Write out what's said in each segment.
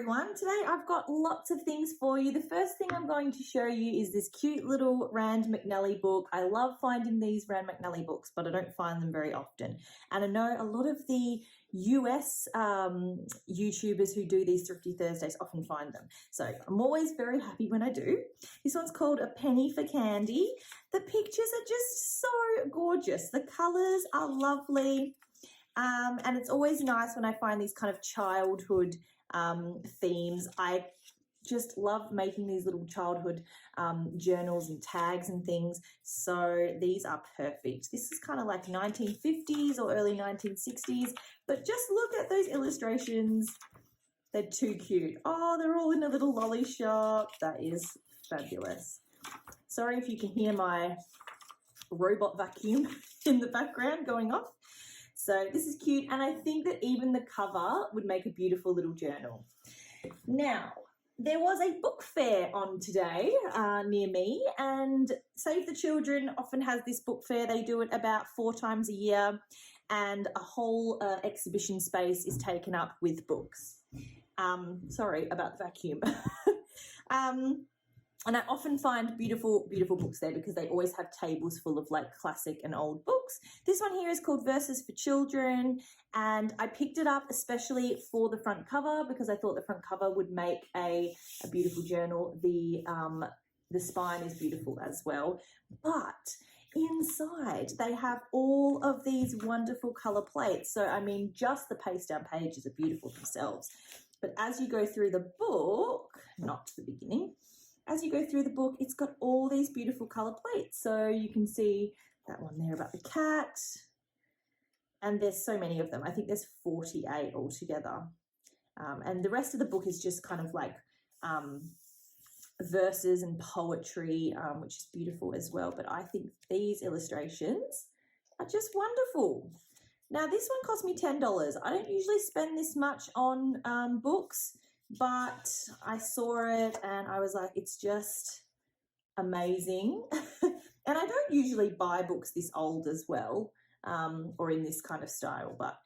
everyone. Today I've got lots of things for you. The first thing I'm going to show you is this cute little Rand McNally book. I love finding these Rand McNally books, but I don't find them very often. And I know a lot of the US YouTubers who do these Thrifty Thursdays often find them. So I'm always very happy when I do. This one's called A Penny for Candy. The pictures are just so gorgeous. The colours are lovely. And it's always nice when I find these kind of childhood themes. I just love making these little childhood journals and tags and things. So these are perfect. This is kind of like 1950s or early 1960s, but just look at those illustrations. They're too cute. Oh, they're all in a little lolly shop. That is fabulous. Sorry if you can hear my robot vacuum in the background going off. So this is cute, and I think that even the cover would make a beautiful little journal. Now, there was a book fair on today near me, and Save the Children often has this book fair. They do it about 4 times a year, and a whole exhibition space is taken up with books. Sorry about the vacuum. And I often find beautiful, beautiful books there because they always have tables full of like classic and old books. This one here is called Verses for Children, and I picked it up especially for the front cover because I thought the front cover would make a beautiful journal. The spine is beautiful as well, but inside they have all of these wonderful color plates. So I mean, just the paste down pages are beautiful themselves. But as you go through the book, not to the beginning, as you go through the book, it's got all these beautiful color plates. So you can see that one there about the cat. And there's so many of them. I think there's 48 altogether. And the rest of the book is just kind of like verses and poetry, which is beautiful as well. But I think these illustrations are just wonderful. Now, this one cost me $10. I don't usually spend this much on books, but I saw it and I was like, it's just amazing. And I don't usually buy books this old as well, or in this kind of style, but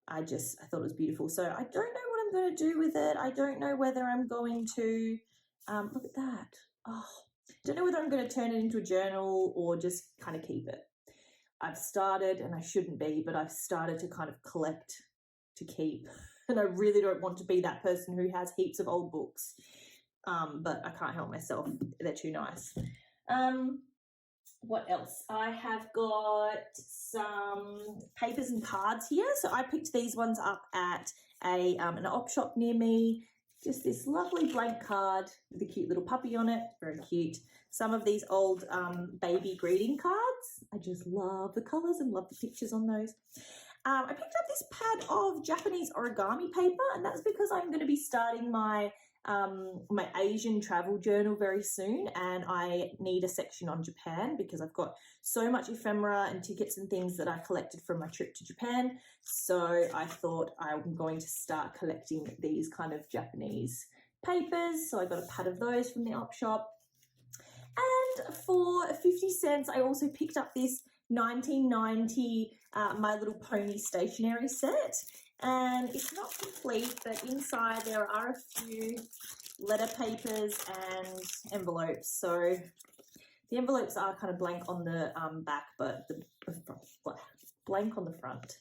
I thought it was beautiful. So I don't know what I'm going to do with it. I don't know whether I'm going to, look at that. Oh, I don't know whether I'm going to turn it into a journal or just kind of keep it. I've started, and I shouldn't be, but I've started to kind of collect to keep. And I really don't want to be that person who has heaps of old books. But I can't help myself. They're too nice. What else? I have got some papers and cards here. So I picked these ones up at an Opshop near me. Just this lovely blank card with a cute little puppy on it. Very cute. Some of these old baby greeting cards. I just love the colours and love the pictures on those. I picked up this pad of Japanese origami paper, and that's because I'm going to be starting my my Asian travel journal very soon, and I need a section on Japan because I've got so much ephemera and tickets and things that I collected from my trip to Japan. So I thought I'm going to start collecting these kind of Japanese papers. So I got a pad of those from the Opshop. And for 50 cents, I also picked up this 1990 My Little Pony stationery set, and it's not complete, but inside there are a few letter papers and envelopes. So the envelopes are kind of blank on the back, but blank on the front,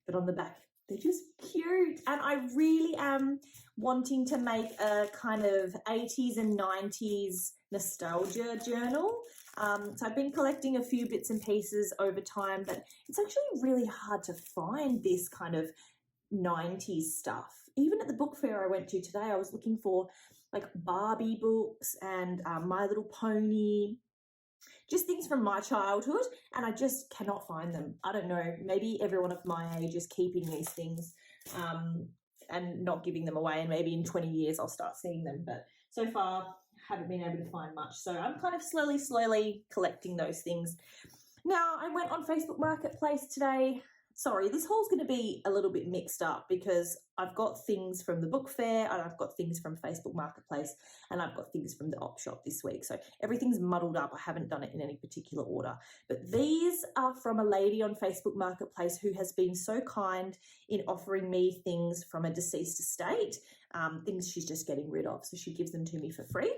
but on the back they're just cute. And I really am wanting to make a kind of 80s and 90s nostalgia journal. So I've been collecting a few bits and pieces over time, but it's actually really hard to find this kind of 90s stuff. Even at the book fair I went to today, I was looking for like Barbie books and My Little Pony, just things from my childhood, and I just cannot find them. I don't know, maybe everyone of my age is keeping these things and not giving them away, and maybe in 20 years I'll start seeing them, but so far haven't been able to find much. So I'm kind of slowly collecting those things. Now, I went on Facebook Marketplace today. Sorry, this haul's going to be a little bit mixed up because I've got things from the book fair and I've got things from Facebook Marketplace and I've got things from the Opshop this week. So everything's muddled up. I haven't done it in any particular order. But these are from a lady on Facebook Marketplace who has been so kind in offering me things from a deceased estate. things she's just getting rid of. So she gives them to me for free.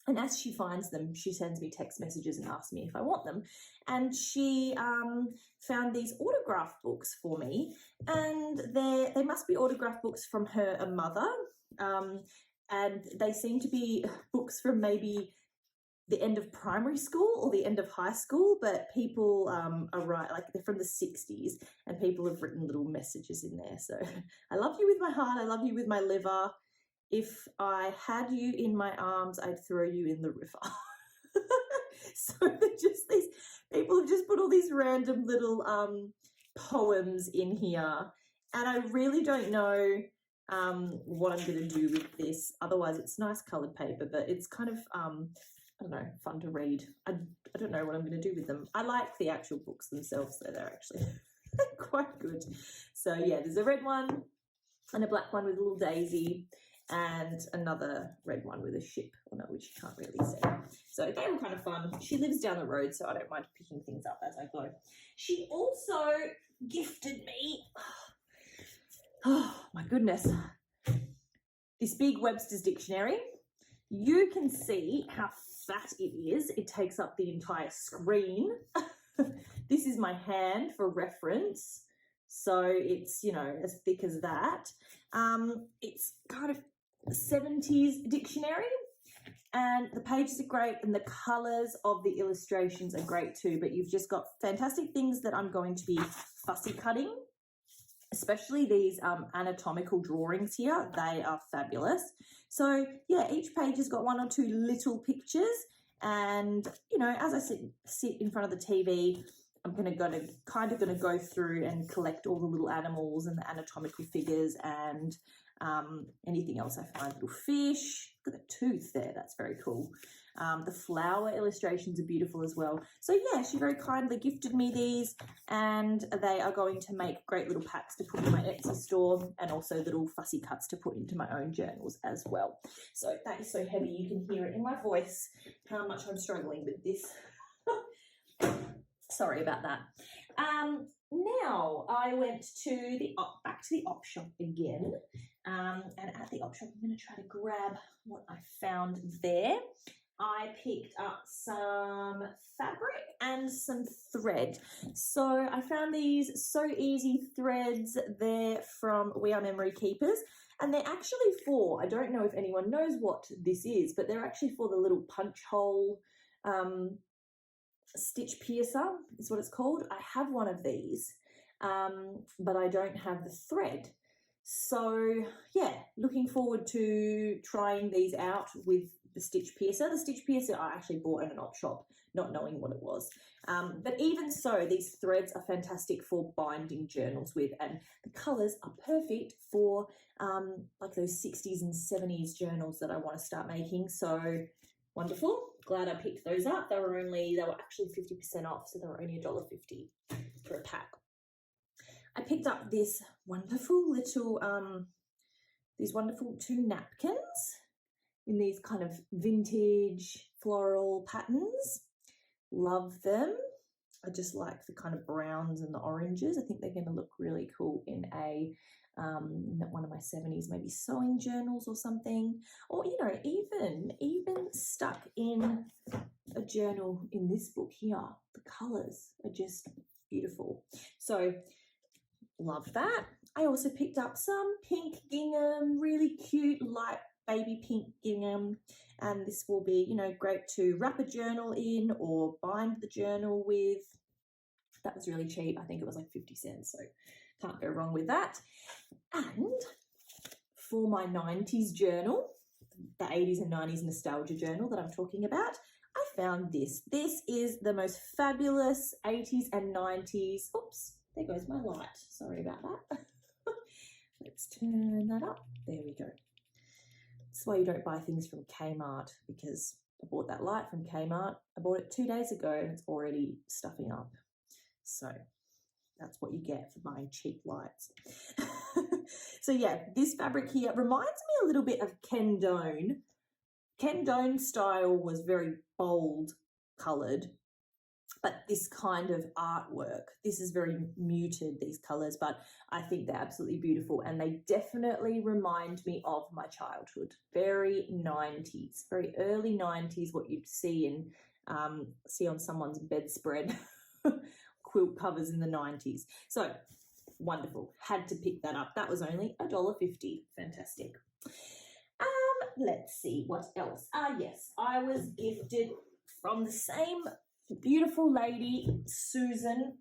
And as she finds them, she sends me text messages and asks me if I want them. And she found these autograph books for me, and they must be autograph books from her mother. And they seem to be books from maybe the end of primary school or the end of high school, but people are right, like they're from the 60s, and people have written little messages in there. So I love you with my heart, I love you with my liver. If I had you in my arms, I'd throw you in the river. So just these people have just put all these random little poems in here, and I really don't know what I'm going to do with this. Otherwise, it's nice coloured paper, but it's kind of I don't know, fun to read. I don't know what I'm going to do with them. I like the actual books themselves, though. They're actually quite good. So yeah, there's a red one and a black one with a little daisy, and another red one with a ship on it, which you can't really see. So they were kind of fun. She lives down the road, so I don't mind picking things up as I go. She also gifted me, oh my goodness, this big Webster's Dictionary. You can see how fat it is. It takes up the entire screen. This is my hand for reference. So it's, you know, as thick as that. It's kind of 70s dictionary, and the pages are great, and the colours of the illustrations are great too, but you've just got fantastic things that I'm going to be fussy cutting, especially these anatomical drawings here. They are fabulous. So yeah, each page has got one or two little pictures, and you know, as I sit in front of the TV, I'm going to go through and collect all the little animals and the anatomical figures, and anything else I find. Little fish. Look at the tooth there. That's very cool. The flower illustrations are beautiful as well. So yeah, she very kindly gifted me these, and they are going to make great little packs to put in my Etsy store, and also little fussy cuts to put into my own journals as well. So that is so heavy, you can hear it in my voice how much I'm struggling with this. Sorry about that. Now I went to back to the Opshop again, and at the Opshop I'm going to try to grab what I found there. I picked up some fabric and some thread. So I found these So Easy threads. They're from We Are Memory Keepers, and they're actually for, I don't know if anyone knows what this is, but they're actually for the little punch hole stitch piercer is what it's called. I have one of these, but I don't have the thread. So yeah, looking forward to trying these out with the stitch piercer. The stitch piercer I actually bought in an Opshop, not knowing what it was. But even so, these threads are fantastic for binding journals with, and the colours are perfect for like those 60s and 70s journals that I want to start making. So wonderful. Glad I picked those up. They were actually 50% off, so they were only $1.50 for a pack. I picked up this wonderful little, these wonderful 2 napkins in these kind of vintage floral patterns. Love them. I just like the kind of browns and the oranges. I think they're going to look really cool in a one of my 70s maybe sewing journals or something, or you know, even stuck in a journal in this book here. The colors are just beautiful, so love that. I also picked up some pink gingham, really cute light baby pink gingham, and this will be, you know, great to wrap a journal in or bind the journal with. That was really cheap. I think it was like 50 cents, so can't go wrong with that. And for my 90s journal, the 80s and 90s nostalgia journal that I'm talking about, I found this. This is the most fabulous 80s and 90s. Oops, there goes my light. Sorry about that. Let's turn that up. There we go. That's why you don't buy things from Kmart, because I bought that light from Kmart. I bought it 2 days ago and it's already stuffing up. So that's what you get for buying cheap lights. So yeah, this fabric here reminds me a little bit of Ken Doan. Ken Doan style was very bold coloured, but this kind of artwork, this is very muted, these colours, but I think they're absolutely beautiful, and they definitely remind me of my childhood. Very 90s, very early 90s, what you'd see on someone's bedspread quilt covers in the 90s. So wonderful, had to pick that up. That was only $1.50. Fantastic. Let's see what else. Yes, I was gifted from the same beautiful lady, Susan.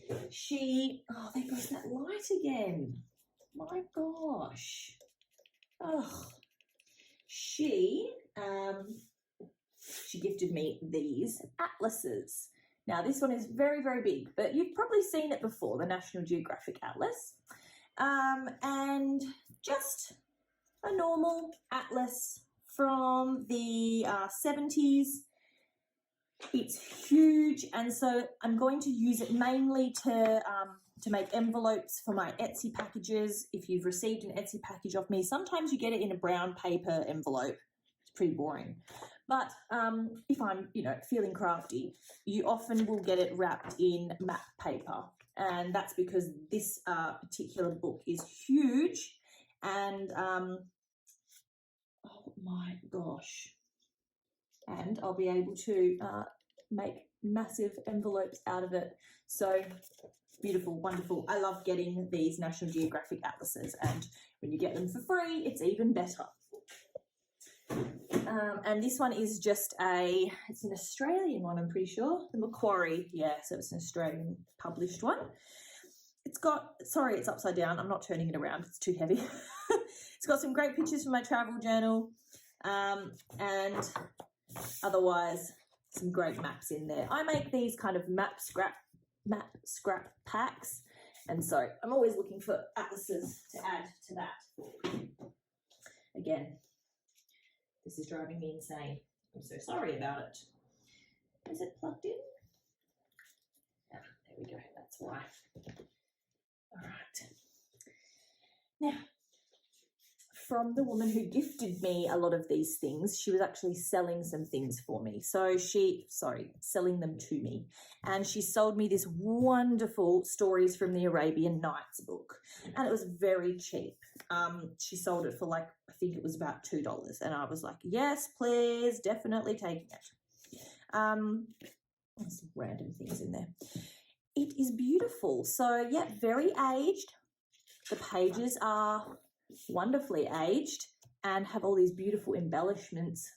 Oh, there goes that light again. My gosh. Oh, she gifted me these atlases. Now, this one is very, very big, but you've probably seen it before, the National Geographic Atlas. And just a normal atlas from the 70s. It's huge, and so I'm going to use it mainly to make envelopes for my Etsy packages. If you've received an Etsy package off me, sometimes you get it in a brown paper envelope. It's pretty boring. But if I'm, feeling crafty, you often will get it wrapped in map paper, and that's because this particular book is huge, and oh my gosh. And I'll be able to make massive envelopes out of it. So beautiful, wonderful. I love getting these National Geographic atlases, and when you get them for free, it's even better. And this one is just it's an Australian one, I'm pretty sure. The Macquarie, yeah, so it's an Australian published one. It's got, sorry, it's upside down. I'm not turning it around, it's too heavy. It's got some great pictures from my travel journal, and otherwise some great maps in there. I make these kind of map scrap packs, and so I'm always looking for atlases to add to that. Again, this is driving me insane. I'm so sorry about it. Is it plugged in? Ah, there we go, that's why. All right. Now, from the woman who gifted me a lot of these things, she was actually selling some things for me. So selling them to me. And she sold me this wonderful Stories from the Arabian Nights book. And it was very cheap. She sold it for I think it was about $2. And I was like, yes, please, definitely taking it. There's some random things in there. It is beautiful. So yeah, very aged. The pages are wonderfully aged and have all these beautiful embellishments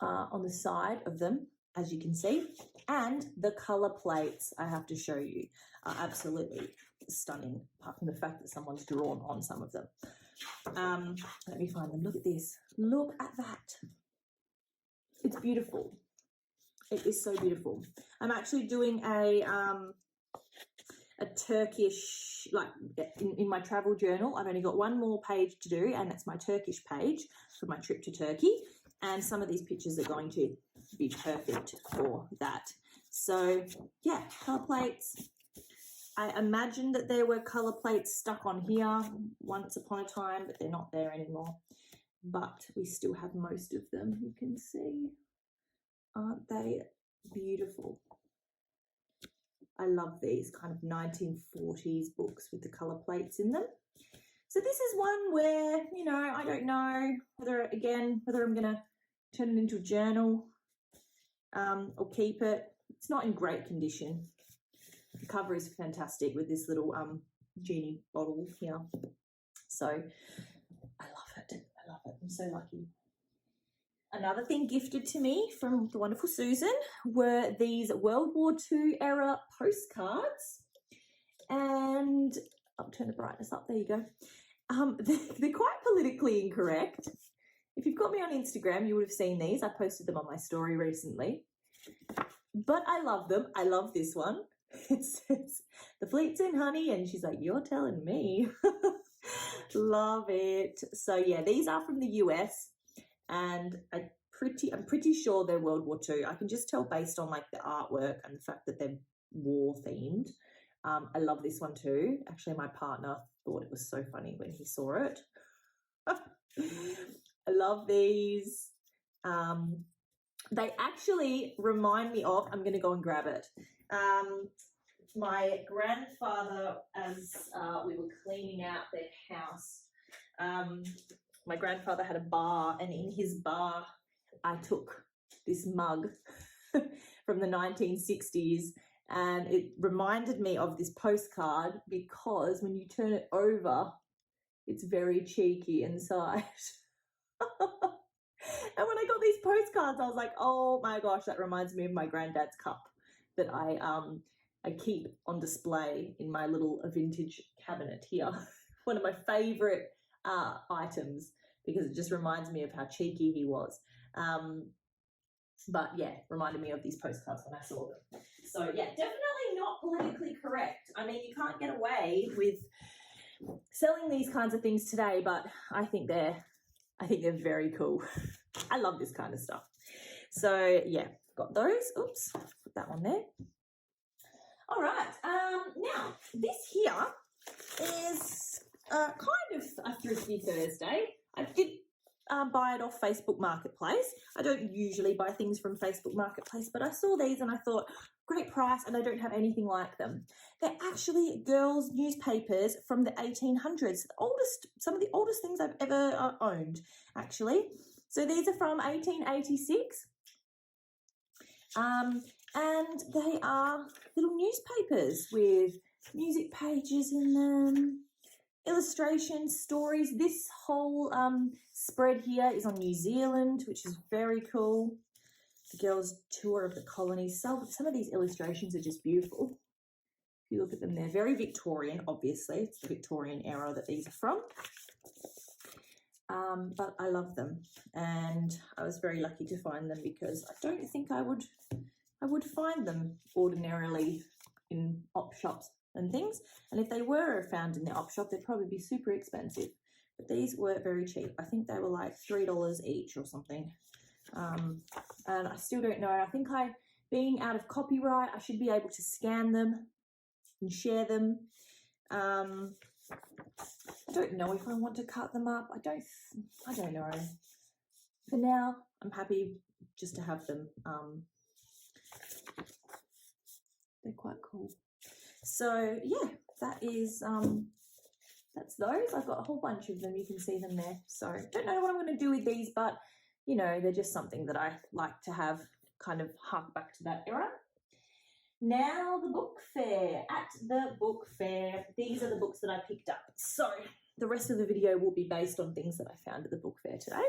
on the side of them, as you can see, and the color plates, I have to show you, are absolutely stunning, apart from the fact that someone's drawn on some of them. Let me find them. Look at this. Look at that. It's beautiful. It is so beautiful. I'm actually doing a Turkish, in my travel journal. I've only got one more page to do, and that's my Turkish page for my trip to Turkey. And some of these pictures are going to be perfect for that. So yeah, color plates. I imagine that there were color plates stuck on here once upon a time, but they're not there anymore. But we still have most of them, you can see. Aren't they beautiful? I love these kind of 1940s books with the colour plates in them. So this is one where, I don't know whether I'm going to turn it into a journal or keep it. It's not in great condition. The cover is fantastic with this little genie bottle here. So I love it. I love it. I'm so lucky. Another thing gifted to me from the wonderful Susan were these World War II era postcards. And I'll turn the brightness up. There you go. They're quite politically incorrect. If you've got me on Instagram, you would have seen these. I posted them on my story recently. But I love them. I love this one. It says, "The fleet's in, honey." And she's like, "You're telling me." Love it. So yeah, these are from the US. And I'm pretty sure they're World War II. I can just tell based on the artwork and the fact that they're war themed. I love this one too. Actually, my partner thought it was so funny when he saw it. I love these. They actually remind me of, I'm going to go and grab it. My grandfather, as we were cleaning out their house, my grandfather had a bar, and in his bar, I took this mug from the 1960s, and it reminded me of this postcard because when you turn it over, it's very cheeky inside. And when I got these postcards, I was like, oh my gosh, that reminds me of my granddad's cup that I keep on display in my little vintage cabinet here. One of my favorite items, because it just reminds me of how cheeky he was. But yeah, reminded me of these postcards when I saw them. So yeah, definitely not politically correct. I mean, you can't get away with selling these kinds of things today, but I think they're very cool. I love this kind of stuff. So yeah, got those. Oops, put that one there. All right. Now this here is kind of a thrifty Thursday. I did buy it off Facebook Marketplace. I don't usually buy things from Facebook Marketplace, but I saw these and I thought, great price, and I don't have anything like them. They're actually girls' newspapers from the 1800s, some of the oldest things I've ever owned, actually. So these are from 1886, and they are little newspapers with music pages in them, illustrations, stories. This whole spread here is on New Zealand, which is very cool. The girls' tour of the colonies. So some of these illustrations are just beautiful. If you look at them, they're very Victorian, obviously. It's the Victorian era that these are from. But I love them, and I was very lucky to find them because I don't think I would find them ordinarily in op shops and things. And if they were found in the op shop, they'd probably be super expensive. But these were very cheap. I think they were like $3 each or something. And I still don't know. I think being out of copyright, I should be able to scan them and share them. I don't know if I want to cut them up. I don't know. For now, I'm happy just to have them. They're quite cool. So yeah, that is that's those. I've got a whole bunch of them. You can see them there. So don't know what I'm going to do with these, but you know, they're just something that I like to have, kind of hark back to that era. Now the book fair. At the book fair, these are the books that I picked up. So the rest of the video will be based on things that I found at the book fair today.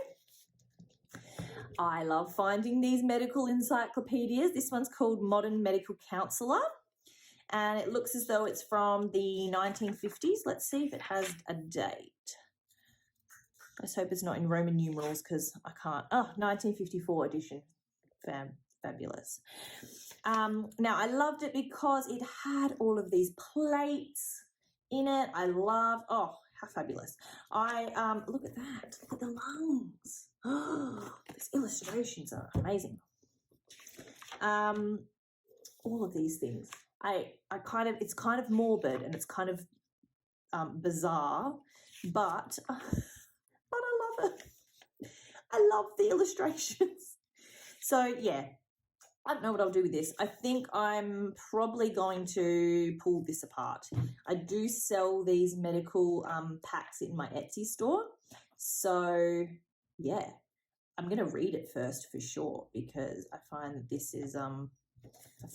I love finding these medical encyclopedias. This one's called Modern Medical Counselor, and it looks as though it's from the 1950s. Let's see if it has a date. Let's hope it's not in Roman numerals because I can't. Oh, 1954 edition. Fabulous. Now, I loved it because it had all of these plates in it. Oh, how fabulous. Look at that. Look at the lungs. Oh, these illustrations are amazing. All of these things. It's kind of morbid and it's kind of bizarre, but I love it. I love the illustrations. So yeah, I don't know what I'll do with this. I think I'm probably going to pull this apart. I do sell these medical packs in my Etsy store. So yeah, I'm going to read it first for sure, because I find that this is, I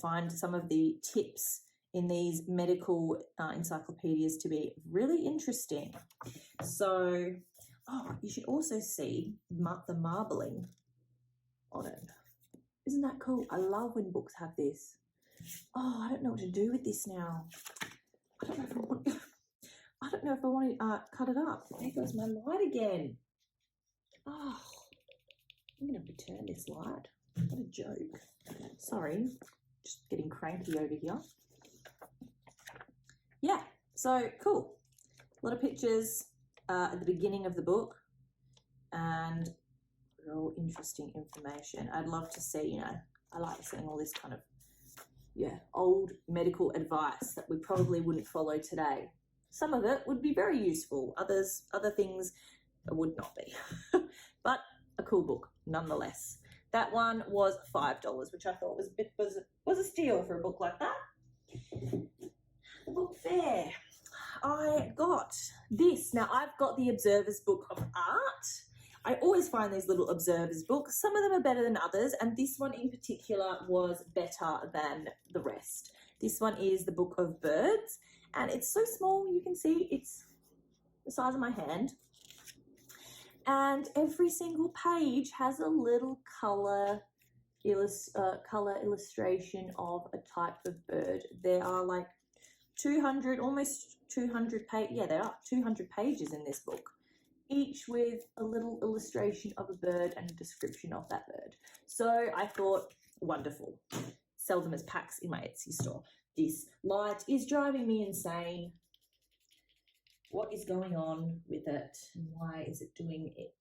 find some of the tips in these medical encyclopedias to be really interesting. So, oh, you should also see the marbling on it. Isn't that cool? I love when books have this. Oh, I don't know what to do with this now. I don't know if I want to cut it up. There goes my light again. Oh, I'm going to have to turn this light. What a joke. Sorry, just getting cranky over here. Yeah, so cool. A lot of pictures at the beginning of the book and real interesting information. I'd love to see, you know, I like seeing all this kind of, yeah, old medical advice that we probably wouldn't follow today. Some of it would be very useful. Other things would not be. But a cool book nonetheless. That one was $5, which I thought was a steal for a book like that. The book fair. I got this. Now, I've got the Observer's Book of Art. I always find these little Observer's books. Some of them are better than others, and this one in particular was better than the rest. This one is the Book of Birds, and it's so small. You can see it's the size of my hand. And every single page has a little color illustration of a type of bird. There are like 200, almost 200 there are 200 pages in this book, each with a little illustration of a bird and a description of that bird. So I thought, wonderful. Sell them as packs in my Etsy store. This light is driving me insane. What is going on with it, and why is it doing it?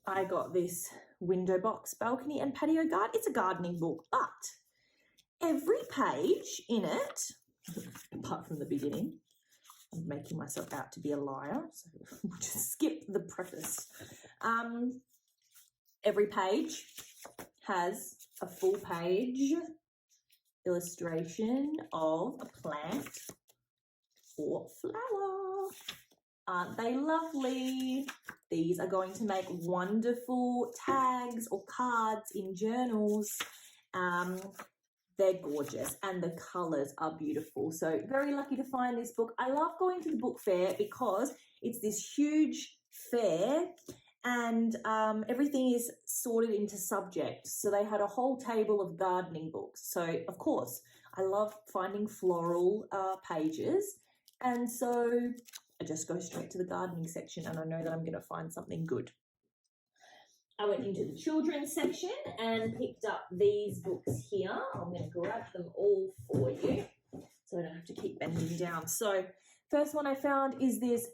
I got this window box, balcony and patio guide. It's a gardening book, but every page in it, apart from the beginning, I'm making myself out to be a liar, so we'll just skip the preface. Every page has a full page illustration of a plant or flower. Aren't they lovely? These are going to make wonderful tags or cards in journals. They're gorgeous and the colours are beautiful. So very lucky to find this book. I love going to the book fair because it's this huge fair and everything is sorted into subjects. So they had a whole table of gardening books. So of course, I love finding floral pages. And so I just go straight to the gardening section and I know that I'm going to find something good. I went into the children's section and picked up these books here. I'm going to grab them all for you so I don't have to keep bending down. So first one I found is this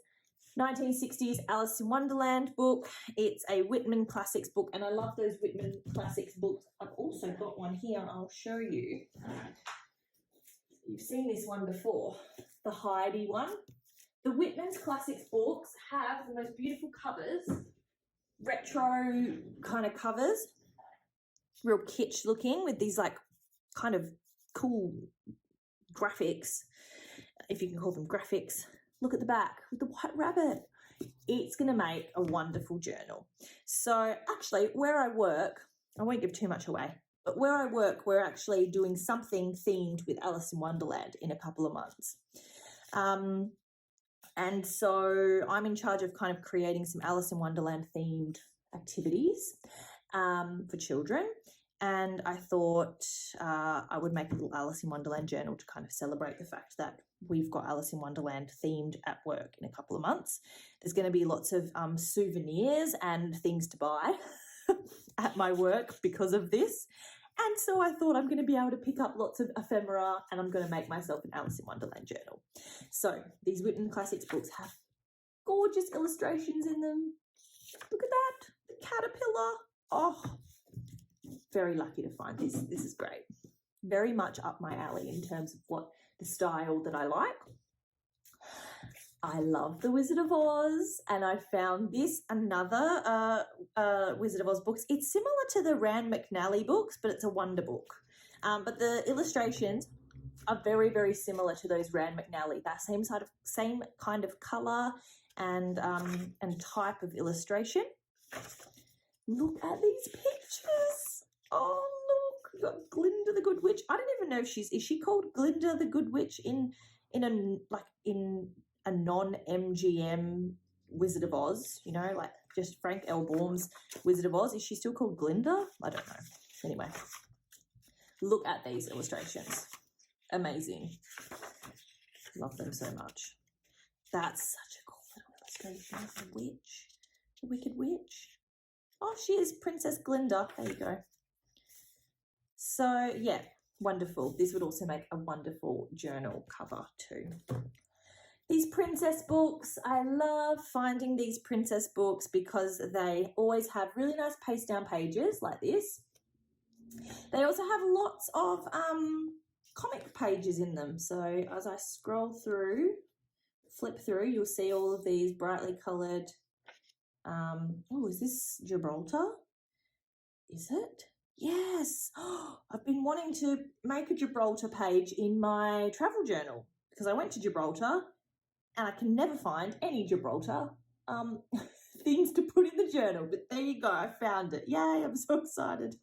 1960s Alice in Wonderland book. It's a Whitman Classics book, and I love those Whitman Classics books. I've also got one here. I'll show you. You've seen this one before, the Heidi one. The Whitman's Classics books have the most beautiful covers, retro kind of covers, real kitsch looking with these like kind of cool graphics, if you can call them graphics. Look at the back with the white rabbit. It's going to make a wonderful journal. So actually where I work, I won't give too much away, but where I work, we're actually doing something themed with Alice in Wonderland in a couple of months. And so I'm in charge of kind of creating some Alice in Wonderland themed activities for children. And I thought I would make a little Alice in Wonderland journal to kind of celebrate the fact that we've got Alice in Wonderland themed at work in a couple of months. There's going to be lots of souvenirs and things to buy at my work because of this. And so I thought I'm going to be able to pick up lots of ephemera and I'm going to make myself an Alice in Wonderland journal. So these Whitman Classics books have gorgeous illustrations in them. Look at that, the caterpillar. Oh, very lucky to find this. This is great. Very much up my alley in terms of what the style that I like. I love the Wizard of Oz, and I found this, another Wizard of Oz books. It's similar to the Rand McNally books, but it's a wonder book. But the illustrations are very, very similar to those Rand McNally. That same kind of colour and type of illustration. Look at these pictures. Oh, look, we've got Glinda the Good Witch. I don't even know if is she called Glinda the Good Witch in a non-MGM Wizard of Oz, you know, like just Frank L. Baum's Wizard of Oz. Is she still called Glinda? I don't know. Anyway, look at these illustrations. Amazing. Love them so much. That's such a cool little illustration. The witch, the Wicked Witch. Oh, she is Princess Glinda. There you go. So, yeah, wonderful. This would also make a wonderful journal cover too. These princess books, I love finding these princess books because they always have really nice paste down pages like this. They also have lots of comic pages in them. So as I scroll through, flip through, you'll see all of these brightly coloured, oh, is this Gibraltar? Is it? Yes. I've been wanting to make a Gibraltar page in my travel journal because I went to Gibraltar and I can never find any Gibraltar things to put in the journal. But there you go. I found it. Yay. I'm so excited.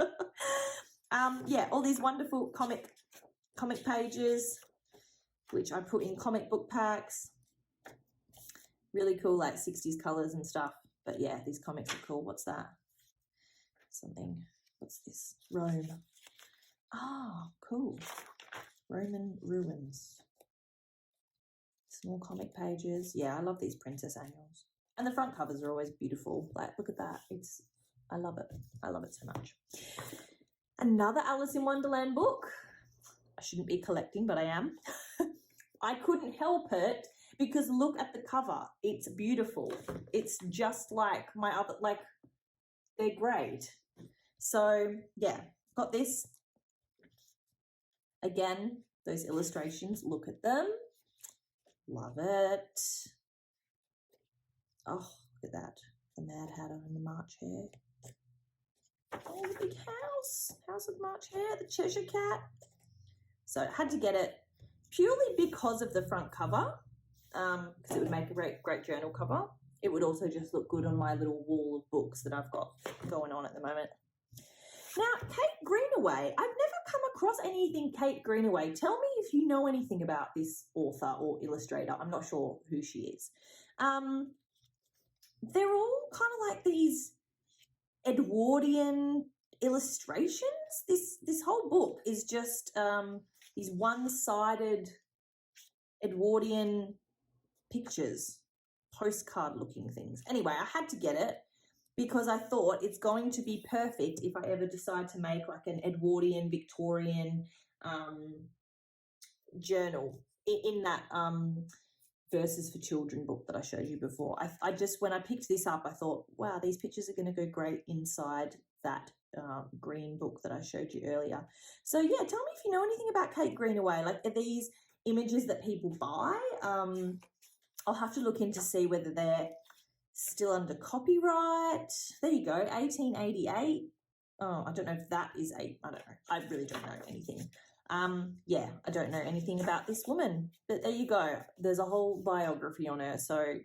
Yeah, all these wonderful comic pages, which I put in comic book packs. Really cool, like 60s colours and stuff. But yeah, these comics are cool. What's that? What's this? Rome. Oh, cool. Roman ruins. Small comic pages. Yeah, I love these princess annuals. And the front covers are always beautiful. Like, look at that. I love it. I love it so much. Another Alice in Wonderland book. I shouldn't be collecting, but I am. I couldn't help it because look at the cover. It's beautiful. It's just like my other, like, they're great. So yeah, got this. Again, those illustrations, look at them. Love it. Oh, look at that. The Mad Hatter and the March Hare. Oh, the big house of March Hare, the Cheshire Cat. So I had to get it purely because of the front cover, because it would make a great journal cover. It would also just look good on my little wall of books that I've got going on at the moment. Now, Kate Greenaway. I've never come across anything Kate Greenaway. Tell me if you know anything about this author or illustrator. I'm not sure who she is. They're all kind of like these Edwardian illustrations. This whole book is just these one-sided Edwardian pictures, postcard-looking things. Anyway, I had to get it because I thought it's going to be perfect if I ever decide to make like an Edwardian, Victorian journal in that Verses for Children book that I showed you before. I just, when I picked this up, I thought, wow, these pictures are going to go great inside that green book that I showed you earlier. So yeah, tell me if you know anything about Kate Greenaway. Like, are these images that people buy? I'll have to look in to see whether they're still under copyright. There you go, 1888. Oh, I don't know if that is I don't know. I really don't know anything. Yeah, I don't know anything about this woman, but there you go. There's a whole biography on her. So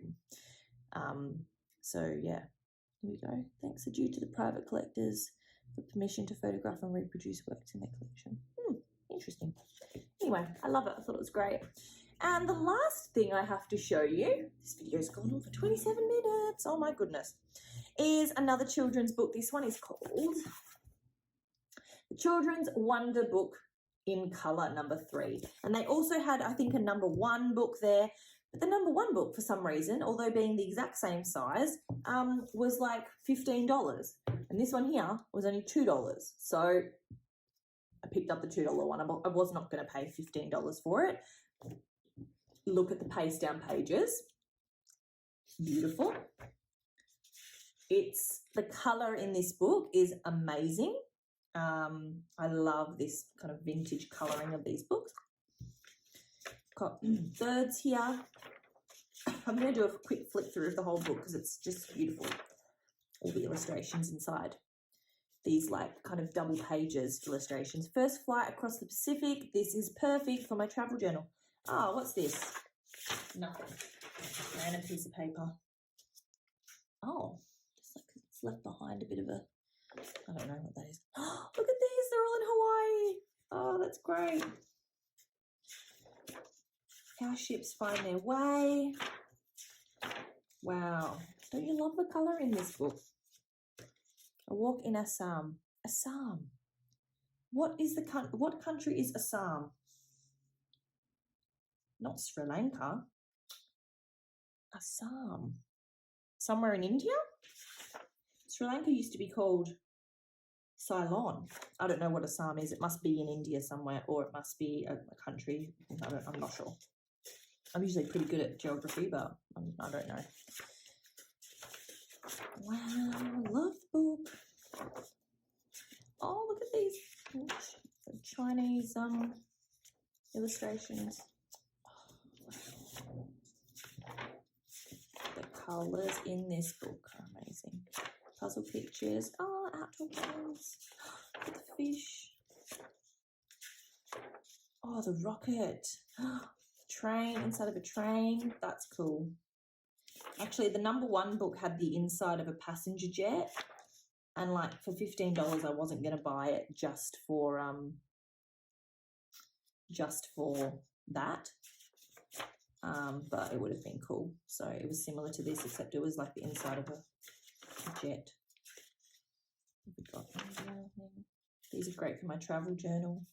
yeah, here we go. Thanks are due to the private collectors for permission to photograph and reproduce works in their collection. Interesting. Anyway, I love it. I thought it was great. And the last thing I have to show you, this video's gone on for 27 minutes. Oh my goodness, is another children's book. This one is called The Children's Wonder Book in Colour #3. And they also had, I think, a #1 book there. But the #1 book, for some reason, although being the exact same size, was like $15. And this one here was only $2. So I picked up the $2 one. I was not going to pay $15 for it. Look at the paste down pages. Beautiful. The colour in this book is amazing. I love this kind of vintage colouring of these books. Got birds here. I'm going to do a quick flip through of the whole book because it's just beautiful. All the illustrations inside. These like kind of double pages illustrations. First flight across the Pacific. This is perfect for my travel journal. Oh, what's this? Nothing. Random piece of paper. Oh, just like it's left behind a bit of a, I don't know what that is. Oh, look at these. They're all in Hawaii. Oh, that's great. How ships find their way. Wow. Don't you love the colour in this book? A walk in Assam. Assam. What country is Assam? Not Sri Lanka. Assam. Somewhere in India? Sri Lanka used to be called Ceylon. I don't know what Assam is. It must be in India somewhere, or it must be a country. I'm not sure. I'm usually pretty good at geography, but I don't know. Wow, love the book. Oh, look at these Chinese illustrations. The colours in this book are amazing. Puzzle pictures. Oh, toys. The fish. Oh, the rocket. Train inside of a train. That's cool. Actually, the #1 book had the inside of a passenger jet, and like for $15, I wasn't going to buy it just for that. But it would have been cool. So it was similar to this, except it was like the inside of a jet. These are great for my travel journal.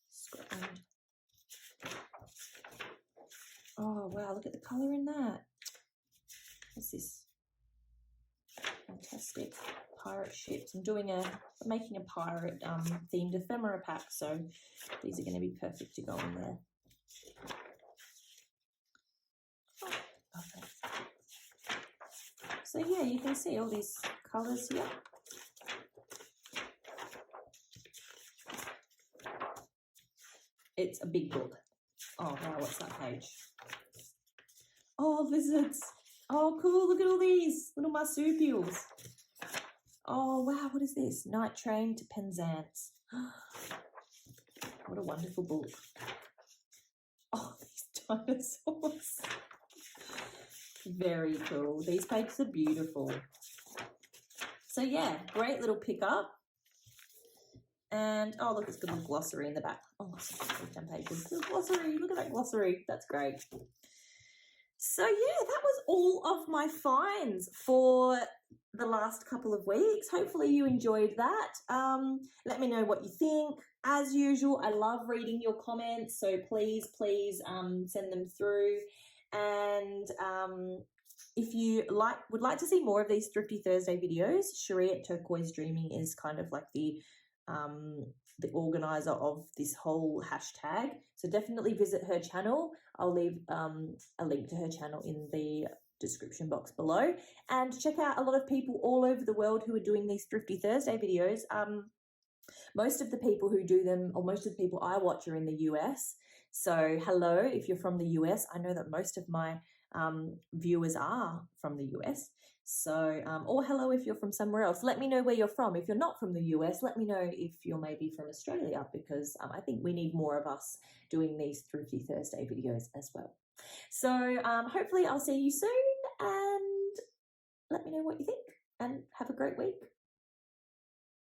Scotland. Oh wow, look at the colour in that. What's this? Fantastic. Pirate ships. I'm making a pirate themed ephemera pack, so these are going to be perfect to go in there. Okay. So yeah, you can see all these colours here. It's a big book. Oh wow, what's that page? Oh, lizards. Oh cool, look at all these little marsupials. Oh wow, what is this? Night Train to Penzance. What a wonderful book. Oh, these dinosaurs. Very cool. These pages are beautiful. So yeah, great little pickup. And oh look, it's got a little glossary in the back. Oh, 10 pages. Little glossary. Look at that glossary. That's great. So yeah, that was all of my finds for the last couple of weeks. Hopefully you enjoyed that. Let me know what you think. As usual, I love reading your comments, so please send them through. And if you would like to see more of these Thrifty Thursday videos, Sharia Turquoise Dreaming is kind of like the organizer of this whole hashtag. So definitely visit her channel. I'll leave a link to her channel in the description box below, and check out a lot of people all over the world who are doing these Thrifty Thursday videos. Most of the people who do them, or most of the people I watch, are in the US. So hello, if you're from the US. I know that most of my viewers are from the US. So, or hello if you're from somewhere else. Let me know where you're from. If you're not from the US, let me know if you're maybe from Australia, because I think we need more of us doing these Thrifty Thursday videos as well. So hopefully I'll see you soon, and let me know what you think, and have a great week.